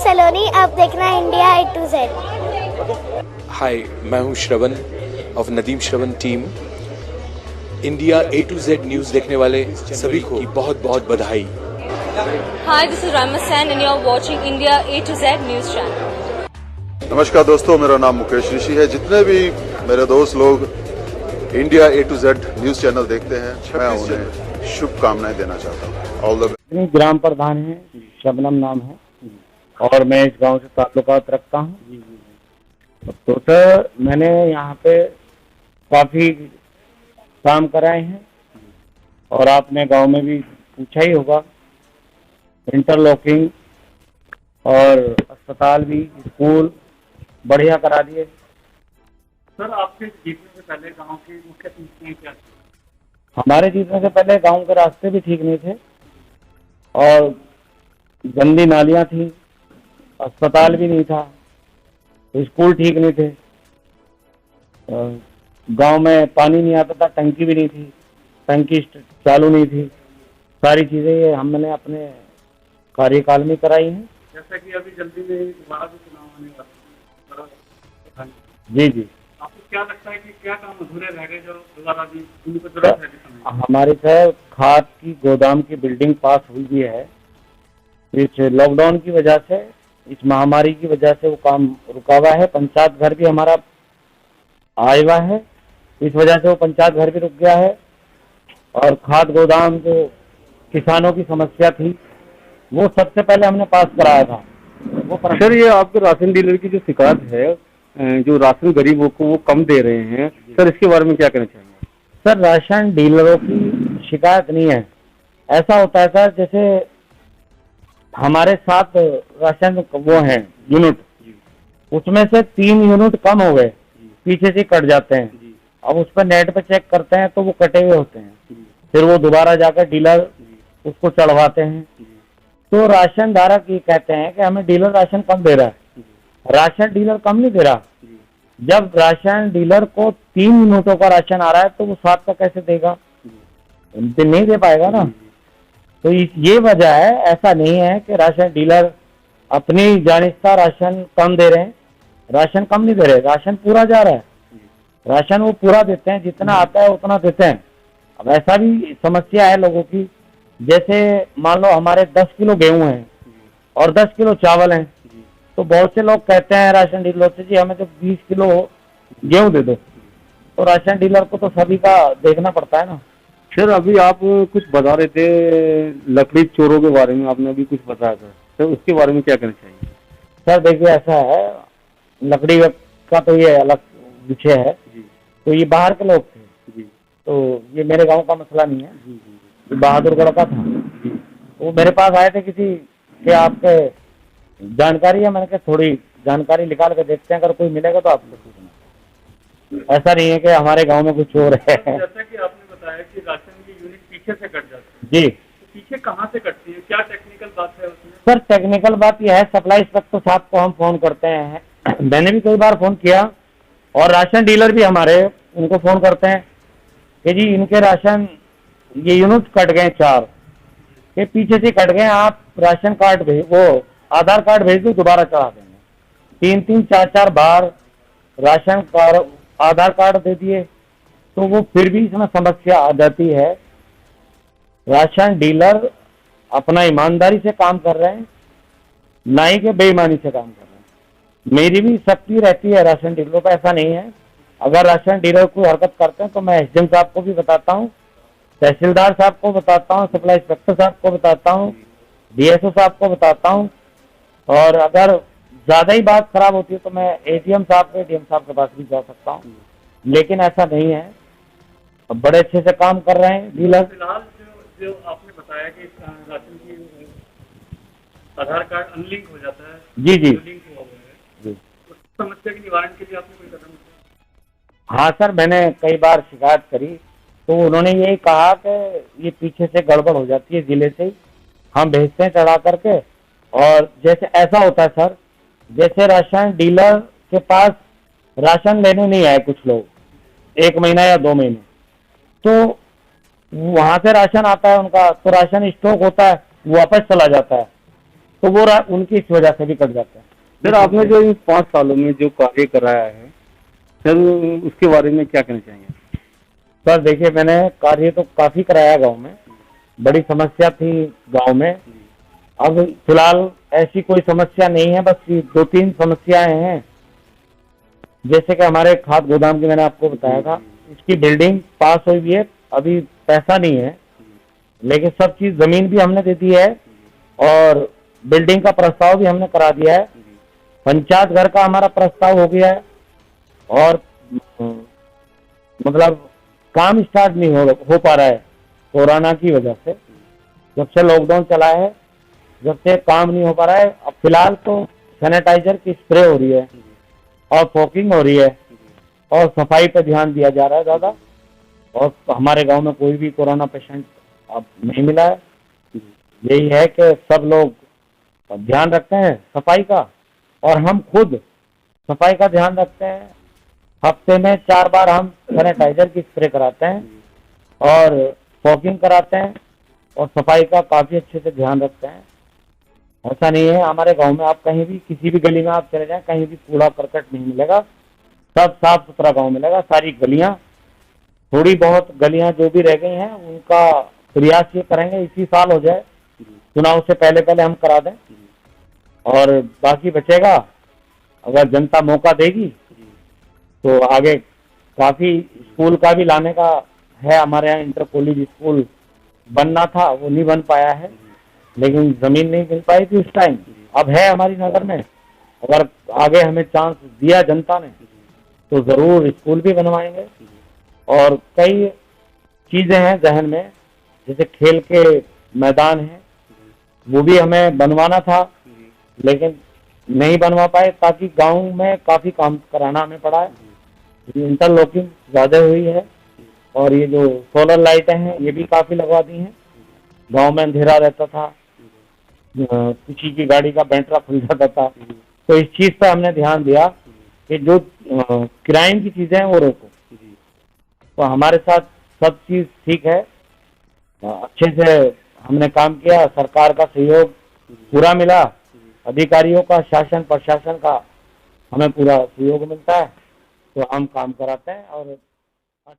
सलोनी, अब देखना India A to Z। Hi, मैं हूं Shravan of Nadeem Shravan team. India A to Z news देखने वाले सभी को बहुत बहुत बधाई। Hi, this is Rama Sen and you're watching India A to Z News Channel. नमस्कार दोस्तों, मेरा नाम मुकेश ऋषि है। जितने भी मेरे दोस्त लोग India A to Z news channel देखते हैं, मैं उन्हें शुभकामनाएं देना चाहता हूँ। All the best. ग्राम प्रधान है, शबनम नाम है और मैं इस गांव से ताल्लुकात रखता हूँ। तो सर, मैंने यहाँ पे काफी काम कराए हैं और आपने गांव में भी पूछा ही होगा। इंटरलॉकिंग और अस्पताल भी, स्कूल बढ़िया करा दिए। सर, आपके जीतने से पहले गांव की मुख्य समस्याएं क्या थी? हमारे जीतने से पहले गांव के रास्ते भी ठीक नहीं थे और गंदी नालियां थी, अस्पताल भी नहीं था, स्कूल ठीक नहीं थे, गांव में पानी नहीं आता था, टंकी भी नहीं थी, टंकी चालू नहीं थी। सारी चीजें ये हमने अपने कार्यकाल में कराई हैं। जैसा कि अभी जल्दी में दोबारा भी चुनाव आने वाला है। जी जी। आपको क्या लगता है कि क्या काम अधूरे रह गए जो दोबारा भी उनको जरूरत है? हमारी सर खाद की गोदाम की बिल्डिंग पास हुई भी है। इस लॉकडाउन की वजह से, इस महामारी की वजह से वो काम रुका हुआ है। पंचायत घर भी हमारा आया हुआ है, इस वजह से वो पंचायत घर भी रुक गया है। और खाद गोदाम जो किसानों की समस्या थी, वो सबसे पहले हमने पास कराया था। वो सर, ये आपके राशन डीलर की जो शिकायत है, जो राशन गरीबों को वो कम दे रहे हैं, सर इसके बारे में क्या कहना चाहेंगे? सर, राशन डीलरों की शिकायत नहीं है। ऐसा होता है सर, जैसे हमारे 7 राशन वो हैं यूनिट, उसमें से 3 यूनिट कम हो गए, पीछे से कट जाते हैं। अब उस पर नेट पे चेक करते हैं तो वो कटे हुए होते हैं, फिर वो दोबारा जाकर डीलर उसको चढ़वाते हैं। तो राशन धारक ये कहते हैं कि हमें डीलर राशन कम दे रहा है। राशन डीलर कम नहीं दे रहा। जब राशन डीलर को 3 यूनिटों का राशन आ रहा है तो वो 7 का कैसे देगा? नहीं दे पाएगा ना। तो ये वजह है। ऐसा नहीं है कि राशन डीलर अपनी जानिस्ता राशन कम दे रहे हैं। राशन कम नहीं दे रहे, राशन पूरा जा रहा है। राशन वो पूरा देते हैं, जितना आता है उतना देते हैं। अब ऐसा भी समस्या है लोगों की, जैसे मान लो हमारे 10 किलो गेहूं है और 10 किलो चावल है, तो बहुत से लोग कहते हैं राशन डीलर से, जी हमें तो 20 किलो गेहूं दे दो। तो राशन डीलर को तो सभी का देखना पड़ता है ना। सर, अभी आप कुछ बता रहे थे लकड़ी चोरों के बारे में, आपने अभी कुछ बताया था, सर उसके बारे में क्या कहना चाहिए? सर देखिए, ऐसा है, लकड़ी का तो ये अलग विषय है। तो ये बाहर के लोग थे जी, तो ये मेरे गांव का मसला नहीं है जी। ये बहादुरगढ़ का था। वो मेरे पास आए थे किसी के, आपके जानकारी है? मैंने कहा थोड़ी जानकारी निकाल के देखते हैं, अगर कोई मिलेगा तो आपको पूछना। ऐसा नहीं है कि हमारे गांव में कुछ चोर है। जैसा कि आपने बताया कि राशन की यूनिट पीछे से कट जाती है जी, तो पीछे कहाँ से कटती है? क्या टेक्निकल बात है उसमें? सर टेक्निकल बात यह है, सप्लाई इंस्पेक्टर साहब को हम फोन करते हैं, मैंने भी कई बार फोन किया, और राशन डीलर भी हमारे उनको फोन करते हैं कि जी इनके राशन ये यूनिट कट गए 4 के पीछे से कट गए, आप राशन कार्ड भेज, वो आधार कार्ड भेज दो, दोबारा चढ़ा देंगे। 3-3, 4-4 बार राशन कार्ड, आधार कार्ड दे दिए, तो वो फिर भी इसमें समस्या आ जाती है। राशन डीलर अपना ईमानदारी से काम कर रहे हैं, ना ही के बेईमानी से काम कर रहे हैं। मेरी भी सख्ती रहती है राशन डीलरों पर, ऐसा नहीं है। अगर राशन डीलर कोई हरकत करते हैं तो मैं एसडीएम साहब को भी बताता हूँ, तहसीलदार साहब को बताता हूँ, सप्लाई इंस्पेक्टर साहब को बताता हूँ, डीएसओ साहब को बताता हूँ। और अगर ज्यादा ही बात खराब होती है तो मैं एडीएम साहब के पास भी जा सकता हूँ, लेकिन ऐसा नहीं है। अब बड़े अच्छे से काम कर रहे हैं डीलर। फिलहाल जो आपने बताया कि राशन की आधार कार्ड अनलिंक हो जाता है, जी जी लिंक हुआ है, उस समस्या के निवारण के लिए आपने कोई कदम उठाया? हाँ सर, मैंने कई बार शिकायत करी, तो उन्होंने यही कहा कि ये पीछे से गड़बड़ हो जाती है, जिले से ही हम भेजते हैं चढ़ा करके। और जैसे ऐसा होता है सर, जैसे राशन डीलर के पास राशन लेने नहीं आए कुछ लोग, 1 महीना या 2 महीने, तो वहां से राशन आता है उनका, तो राशन स्टॉक होता है, वो वापस चला जाता है। तो वो उनकी इस वजह से भी कट जाते हैं। सर आपने जो इन 5 सालों में जो कार्य कराया है सर, उसके बारे में क्या कहना चाहेंगे? सर देखिए, मैंने कार्य तो काफी कराया गांव में, बड़ी समस्या थी गांव में। अब फिलहाल ऐसी कोई समस्या नहीं है, बस 2-3 समस्याएं हैं। जैसे कि हमारे खाद गोदाम की मैंने आपको बताया था, इसकी बिल्डिंग पास हुई है, अभी पैसा नहीं है, लेकिन सब चीज जमीन भी हमने दे दी है और बिल्डिंग का प्रस्ताव भी हमने करा दिया है। पंचायत घर का हमारा प्रस्ताव हो गया है और मतलब काम स्टार्ट नहीं हो पा रहा है कोरोना की वजह से। जब से लॉकडाउन चला है, जब से काम नहीं हो पा रहा है। अब फिलहाल तो सैनिटाइजर की स्प्रे हो रही है और फॉगिंग हो रही है और सफाई पे ध्यान दिया जा रहा है ज़्यादा। और हमारे गांव में कोई भी कोरोना पेशेंट अब नहीं मिला है। यही है कि सब लोग ध्यान रखते हैं सफाई का और हम खुद सफाई का ध्यान रखते हैं। हफ्ते में 4 बार हम सैनिटाइजर की स्प्रे कराते हैं और फॉगिंग कराते हैं और सफाई का काफी अच्छे से ध्यान रखते हैं। ऐसा नहीं है, हमारे गांव में आप कहीं भी किसी भी गली में आप चले जाएं, कहीं भी कूड़ा करकट नहीं मिलेगा, सब साफ सुथरा गांव मिलेगा। सारी गलियां, थोड़ी बहुत गलियां जो भी रह गई हैं उनका प्रयास ये करेंगे इसी साल हो जाए, चुनाव से पहले पहले हम करा दें। और बाकी बचेगा, अगर जनता मौका देगी तो आगे काफी स्कूल का भी लाने का है। हमारे यहाँ इंटर कॉलेज स्कूल बनना था, वो नहीं बन पाया है, लेकिन जमीन नहीं मिल पाई थी उस टाइम। अब है हमारी नगर में, अगर आगे हमें चांस दिया जनता ने तो जरूर स्कूल भी बनवाएंगे। और कई चीजें हैं जहन में, जैसे खेल के मैदान है, वो भी हमें बनवाना था लेकिन नहीं बनवा पाए, ताकि गांव में काफी काम कराना हमें पड़ा है। इंटरलॉकिंग ज्यादा हुई है और ये जो सोलर लाइटें हैं ये भी काफी लगवा दी हैं। गांव में अंधेरा रहता था, किसी की गाड़ी का बैटरा खुल जाता था, तो इस चीज पर हमने ध्यान दिया कि जो क्राइम की चीजें हैं वो रोको। तो हमारे साथ सब चीज ठीक है, अच्छे से हमने काम किया, सरकार का सहयोग पूरा मिला, अधिकारियों का, शासन प्रशासन का हमें पूरा सहयोग मिलता है, तो हम काम कराते हैं और अच्छे